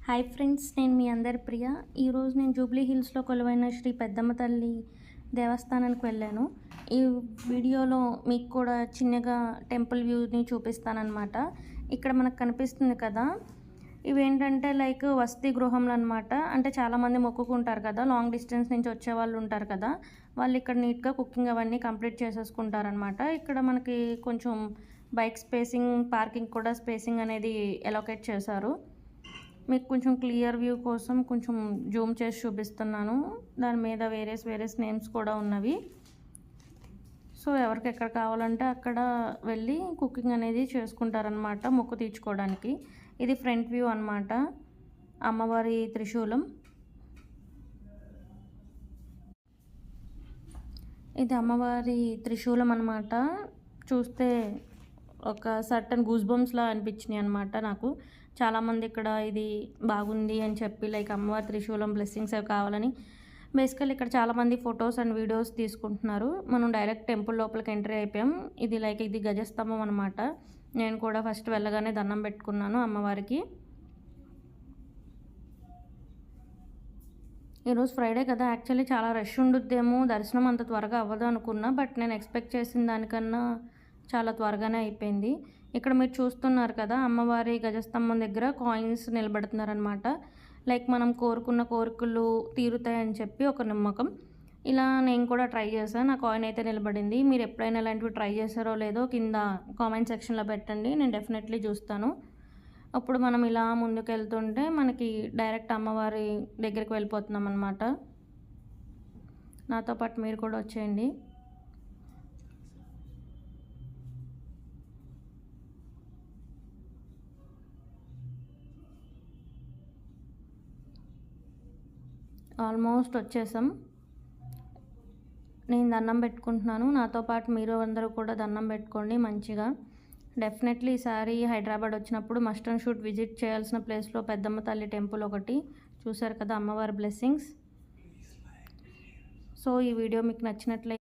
Hi friends, నేను మీ అందరి ప్రియ. ఈరోజు నేను జూబ్లీ హిల్స్లో కొలువైన శ్రీ పెద్దమ్మ తల్లి దేవస్థానానికి వెళ్ళాను. ఈ వీడియోలో మీకు కూడా చిన్నగా టెంపుల్ వ్యూని చూపిస్తానన్నమాట. ఇక్కడ మనకు కనిపిస్తుంది కదా, ఇవేంటంటే లైక్ వసతి గృహంలు అనమాట. అంటే చాలామంది మొక్కుకుంటారు కదా, లాంగ్ డిస్టెన్స్ నుంచి వచ్చే వాళ్ళు ఉంటారు కదా, వాళ్ళు ఇక్కడ నీట్గా కుకింగ్ అవన్నీ కంప్లీట్ చేసేసుకుంటారనమాట. ఇక్కడ మనకి కొంచెం బైక్ స్పేసింగ్, పార్కింగ్ కూడా స్పేసింగ్ అనేది ఎలోకేట్ చేశారు. మీకు కొంచెం క్లియర్ వ్యూ కోసం కొంచెం జూమ్ చేసి చూపిస్తున్నాను. దాని మీద వేరియస్ నేమ్స్ కూడా ఉన్నవి. సో ఎవరికి ఎక్కడ కావాలంటే అక్కడ వెళ్ళి కుకింగ్ అనేది చేసుకుంటారనమాట, మొక్కు తీర్చుకోవడానికి. ఇది ఫ్రంట్ వ్యూ అనమాట, అమ్మవారి త్రిశూలం. ఇది అమ్మవారి త్రిశూలం అనమాట. చూస్తే ఒక సర్టన్ గూస్ బంప్స్లా అనిపించినాయి అనమాట నాకు. చాలామంది ఇక్కడ ఇది బాగుంది అని చెప్పి లైక్ అమ్మవారి త్రిశూలం బ్లెస్సింగ్స్ అవి కావాలని బేసికల్ ఇక్కడ చాలామంది ఫొటోస్ అండ్ వీడియోస్ తీసుకుంటున్నారు. మనం డైరెక్ట్ టెంపుల్ లోపలికి ఎంట్రీ అయిపోయాం. ఇది గజస్తంభం అనమాట. నేను కూడా ఫస్ట్ వెళ్ళగానే దండం పెట్టుకున్నాను అమ్మవారికి. ఈరోజు ఫ్రైడే కదా, యాక్చువల్లీ చాలా రష్ ఉండుద్దేమో, దర్శనం అంత త్వరగా అవ్వదు అనుకున్నా. బట్ నేను ఎక్స్పెక్ట్ చేసిన దానికన్నా చాలా త్వరగానే అయిపోయింది. ఇక్కడ మీరు చూస్తున్నారు కదా, అమ్మవారి గజస్తంభం దగ్గర కాయిన్స్ నిలబెడుతున్నారనమాట. లైక్ మనం కోరుకున్న కోరికలు తీరుతాయని చెప్పి ఒక నమ్మకం. ఇలా నేను కూడా ట్రై చేశాను, నా కాయిన్ అయితే నిలబడింది. మీరు ఎప్పుడైనా ఇలాంటివి ట్రై చేశారో లేదో కింద కామెంట్ సెక్షన్లో పెట్టండి, నేను డెఫినెట్లీ చూస్తాను. అప్పుడు మనం ఇలా ముందుకు వెళ్తుంటే మనకి డైరెక్ట్ అమ్మవారి దగ్గరికి వెళ్ళిపోతున్నాం అనమాట. నాతో పాటు మీరు కూడా వచ్చేయండి. ఆల్మోస్ట్ వచ్చేసాం. నేను దండం పెట్టుకుంటున్నాను, నాతో పాటు మీరు అందరూ కూడా దండం పెట్టుకోండి మంచిగా. డెఫినెట్లీ ఈసారి హైదరాబాద్ వచ్చినప్పుడు మస్ట్ అండ్ షుడ్ విజిట్ చేయాల్సిన ప్లేస్లో పెద్దమ్మ తల్లి టెంపుల్ ఒకటి. చూశారు కదా అమ్మవారి బ్లెస్సింగ్స్. సో ఈ వీడియో మీకు నచ్చినట్లయితే